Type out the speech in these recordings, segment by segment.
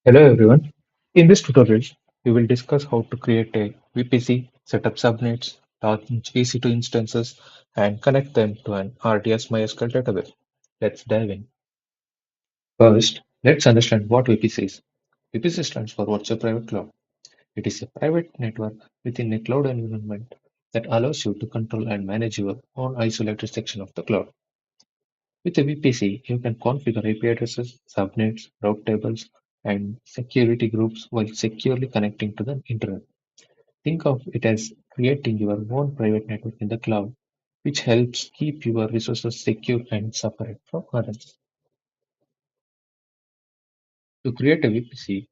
Hello everyone. In this tutorial, we will discuss how to create a VPC, set up subnets, launch EC2 instances, and connect them to an RDS MySQL database. Let's dive in. First, let's understand what VPC is. VPC stands for Virtual Private Cloud. It is a private network within a cloud environment that allows you to control and manage your own isolated section of the cloud. With a VPC, you can configure IP addresses, subnets, route tables, and security groups while securely connecting to the internet. Think of it as creating your own private network in the cloud, which helps keep your resources secure and separate from others. To create a VPC,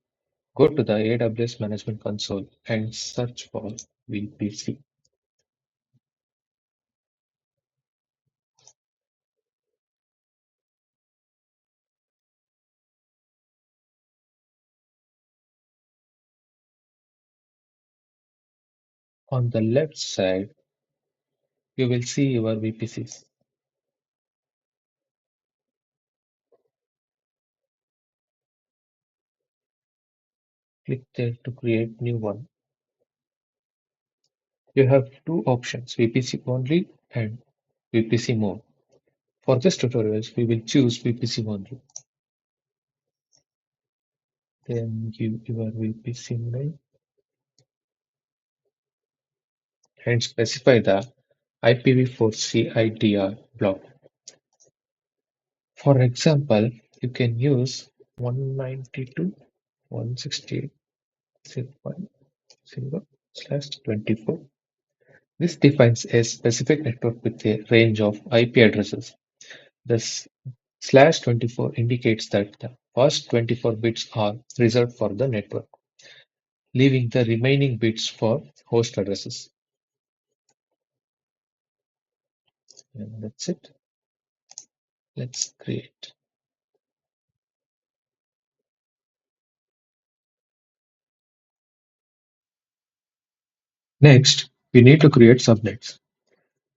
go to the AWS Management Console and search for VPC. On the left side, you will see your VPCs. Click there to create new one. You have two options, VPC only and VPC mode. For this tutorial, we will choose VPC only. Then give your VPC name and specify the IPv4 CIDR block. For example, you can use 192.168.0.0/24. This defines a specific network with a range of IP addresses. This /24 indicates that the first 24 bits are reserved for the network, leaving the remaining bits for host addresses. And that's it. Let's create. Next, we need to create subnets.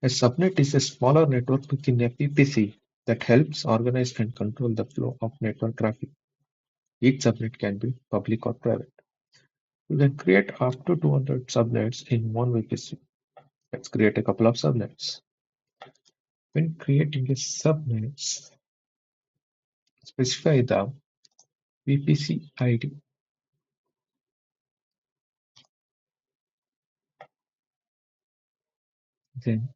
A subnet is a smaller network within a VPC that helps organize and control the flow of network traffic. Each subnet can be public or private. You can create up to 200 subnets in one VPC. Let's create a couple of subnets. When creating a subnet, specify the VPC ID. Then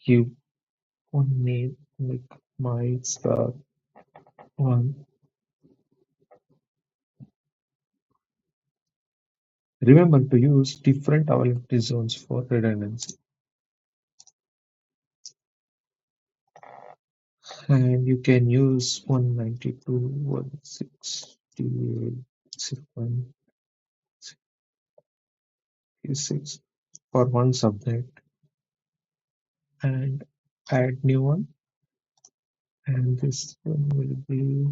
give one name like my star one. Remember to use different availability zones for redundancy. And you can use 192.168.0.166 for one subnet and add new one, and this one will be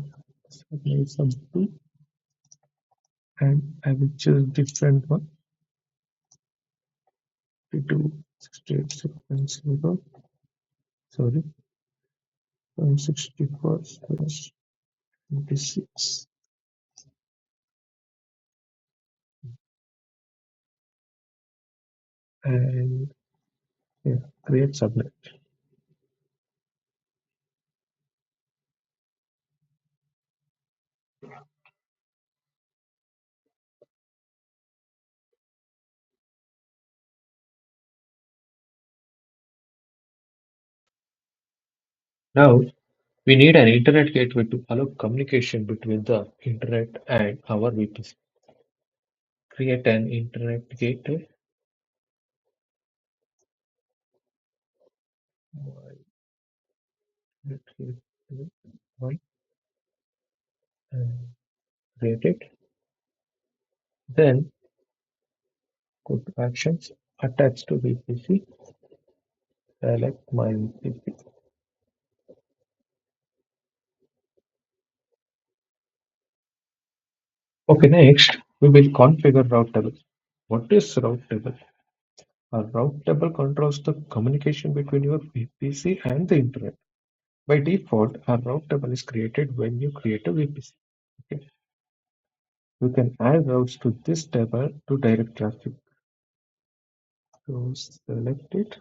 subnet sub 2, and I will choose different one, 52.68.0, sorry, 164/26, and yeah, create subnet. Now we need an internet gateway to allow communication between the internet and our VPC. Create an internet gateway. One and create it. Then go to actions, attach to VPC, select my VPC. Okay, next we will configure route table. What is route table? A route table controls the communication between your VPC and the internet. By default, a route table is created when you create a VPC. Okay. You can add routes to this table to direct traffic. So select it,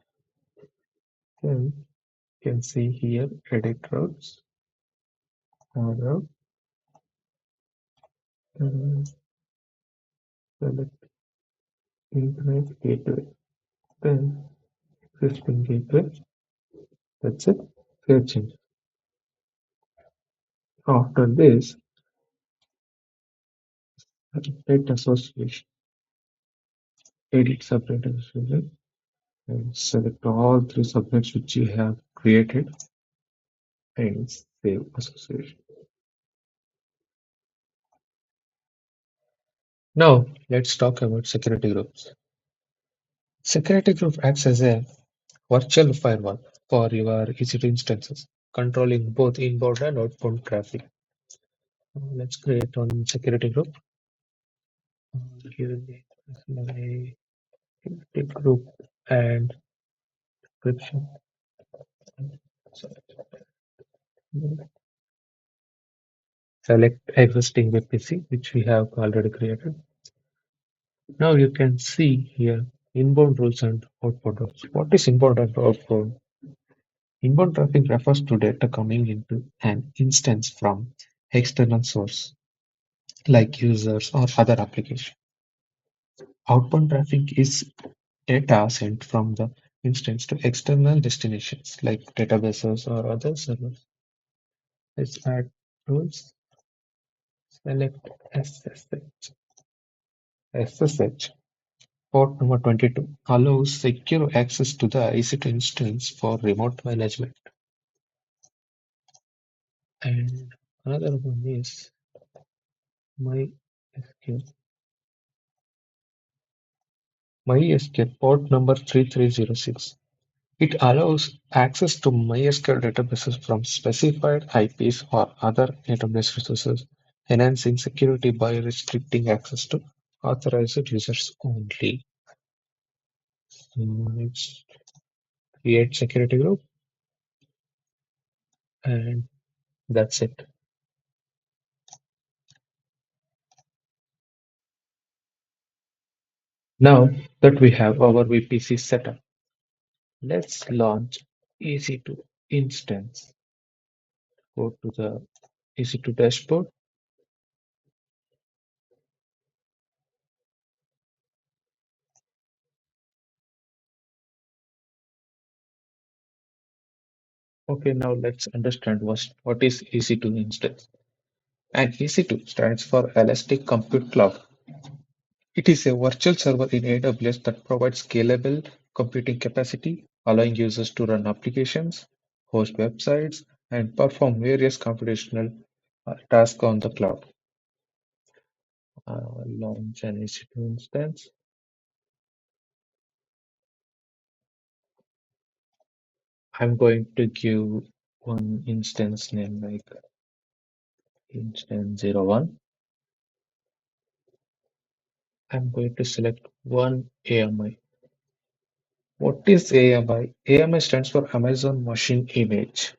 then you can see here edit routes, add route, and select internet gateway, then existing gateway. That's it. Save change. After this, subnet association, edit subnet association, and select all three subnets which you have created and save association. Now let's talk about security groups. Security group acts as a virtual firewall for your EC2 instances, controlling both inbound and outbound traffic. Let's create one security group. Here is my security group and description. So, select existing VPC, which we have already created. Now you can see here inbound rules and outbound rules. What is inbound and outbound? Inbound traffic refers to data coming into an instance from external source like users or other application. Outbound traffic is data sent from the instance to external destinations like databases or other servers. Let's add rules. Select SSH. SSH port number 22 allows secure access to the EC2 instance for remote management. And another one is MySQL. MySQL port number 3306. It allows access to MySQL databases from specified IPs or other AWS resources, enhancing security by restricting access to authorized users only. Let's create security group, and that's it. Now that we have our VPC setup, let's launch EC2 instance. Go to the EC2 dashboard. Okay, now let's understand what is EC2 instance. And EC2 stands for Elastic Compute Cloud. It is a virtual server in AWS that provides scalable computing capacity, allowing users to run applications, host websites, and perform various computational tasks on the cloud. Launch an EC2 instance. I'm going to give one instance name like instance 01. I'm going to select one AMI. What is AMI? AMI stands for Amazon Machine Image.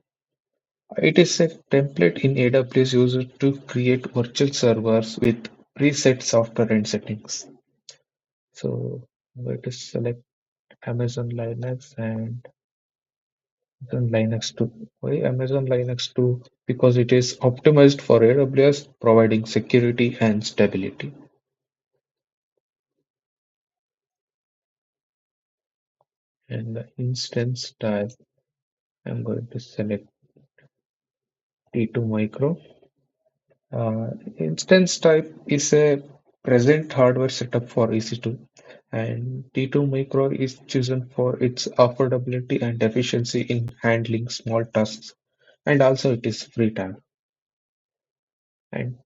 It is a template in AWS used to create virtual servers with preset software and settings. So I'm going to select Amazon Linux and Amazon Linux 2. Why Amazon Linux 2? Because it is optimized for AWS, providing security and stability. And the instance type, I'm going to select T2 Micro. Instance type is a present hardware setup for EC2, and T2 Micro is chosen for its affordability and efficiency in handling small tasks, and also it is free time. And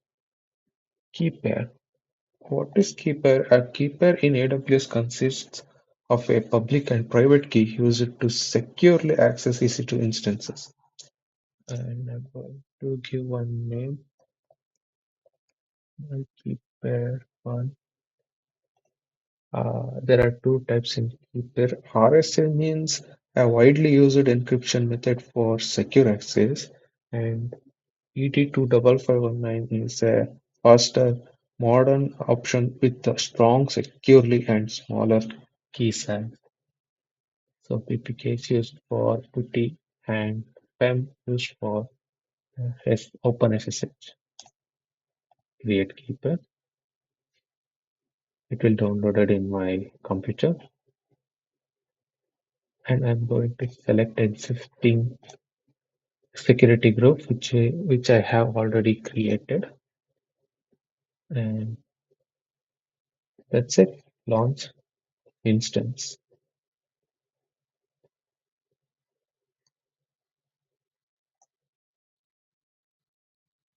key pair. What is key pair? A key pair in AWS consists of a public and private key used to securely access EC2 instances. And I'm going to give one name, my key pair one. There are two types in Keeper. RSA means a widely used encryption method for secure access, and ED25519 is a faster, modern option with a strong securely and smaller key size. So PPK is used for PuTTY and PEM used for OpenSSH. Create keeper. It will download it in my computer, and I'm going to select existing security group which I have already created, and that's it. Launch instance.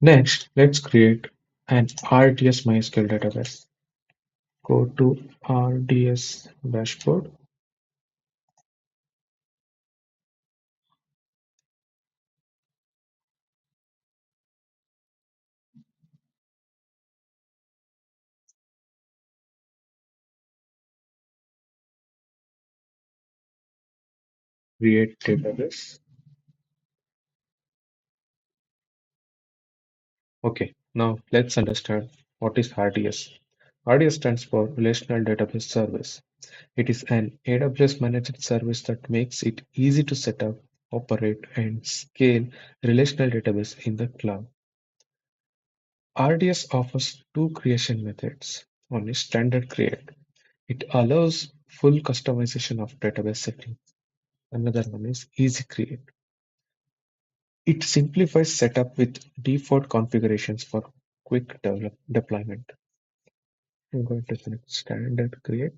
Next, let's create an RDS MySQL database. Go to RDS dashboard, create database. Okay, now let's understand what is RDS. RDS stands for Relational Database Service. It is an AWS managed service that makes it easy to set up, operate, and scale relational database in the cloud. RDS offers two creation methods. One is standard create. It allows full customization of database settings. Another one is easy create. It simplifies setup with default configurations for quick deployment. I'm going to select standard create,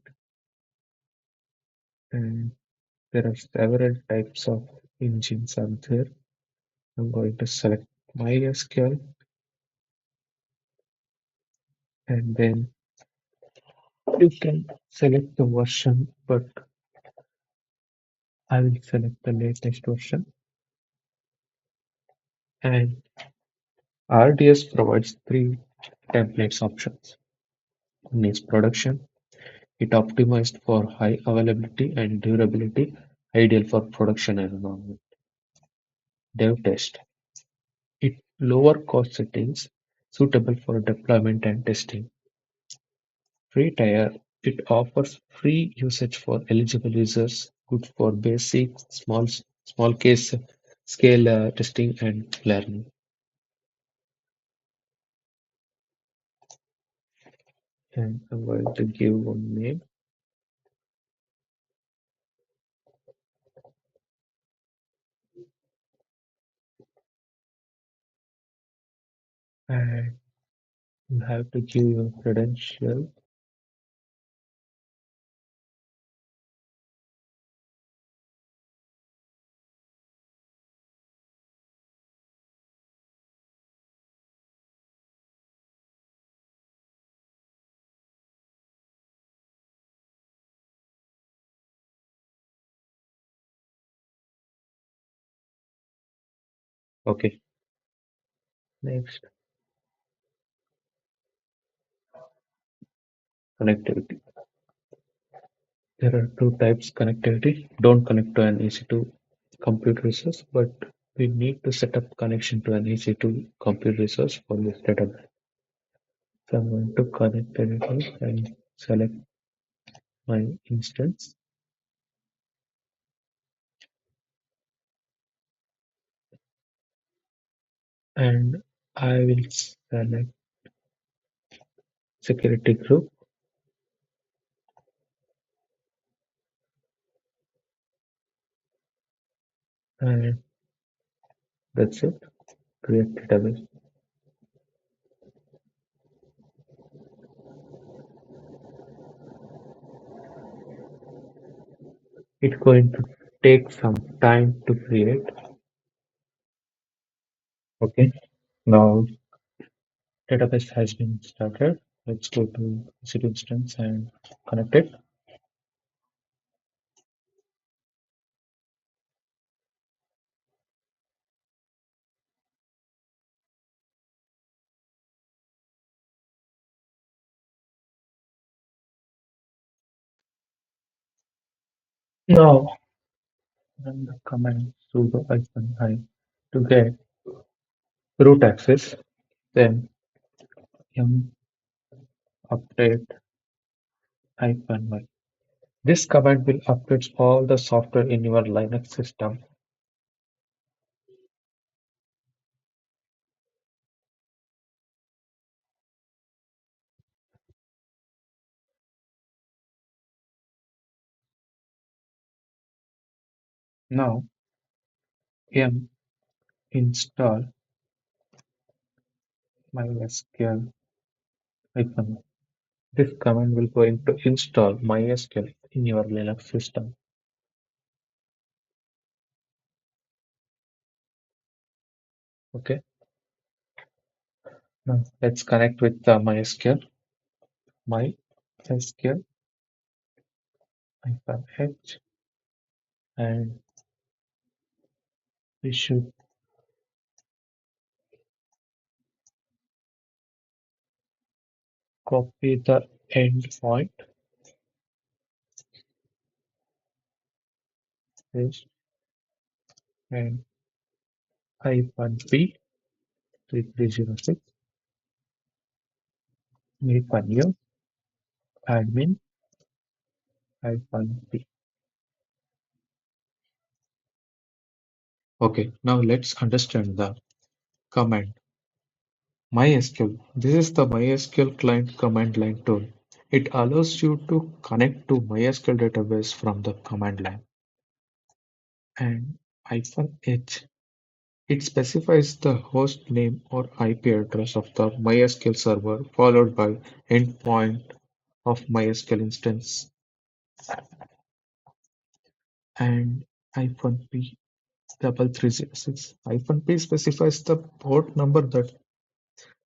and there are several types of engines out there. I'm going to select MySQL, and then you can select the version, but I will select the latest version. And RDS provides three templates options. One is production. It optimized for high availability and durability, ideal for production environment. Dev test. It lower cost settings, suitable for deployment and testing. Free tier. It offers free usage for eligible users, good for basic, small case scale testing and learning. And I'm going to give one name, and you have to give your credential. Okay, next, connectivity. There are two types connectivity. Don't connect to an EC2 compute resource, but we need to set up connection to an EC2 compute resource for this database. So I'm going to connect the network and select my instance, and I will select security group, and that's it. Create database. It's going to take some time to create. Okay, now database has been started. Let's go to EC2 instance and connect it. Now run the command sudo -i to get root access, then yum update -y. This command will update all the software in your Linux system. Now yum install mysql-. This command will going to install MySQL in your Linux system. Okay. Now let's connect with the MySQL. MySQL -h, and we should copy the endpoint, paste, and -p 3306 -u admin -p. Okay, now let's understand the command MySQL. This is the MySQL client command line tool. It allows you to connect to MySQL database from the command line. And -h, it specifies the host name or IP address of the MySQL server followed by endpoint of MySQL instance, and -p 3306. -p specifies the port number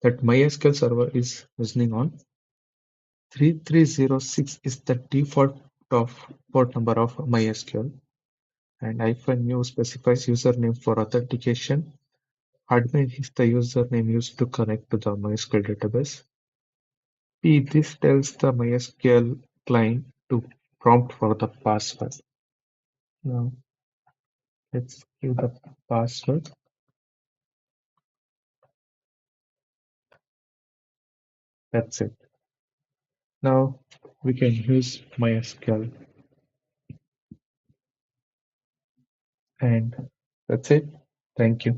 that MySQL server is listening on. 3306 is the default of port number of MySQL, and -u specifies username for authentication. Admin is the username used to connect to the MySQL database. P. This tells the MySQL client to prompt for the password. Now let's give the password. That's it. Now we can use MySQL, and that's it. Thank you.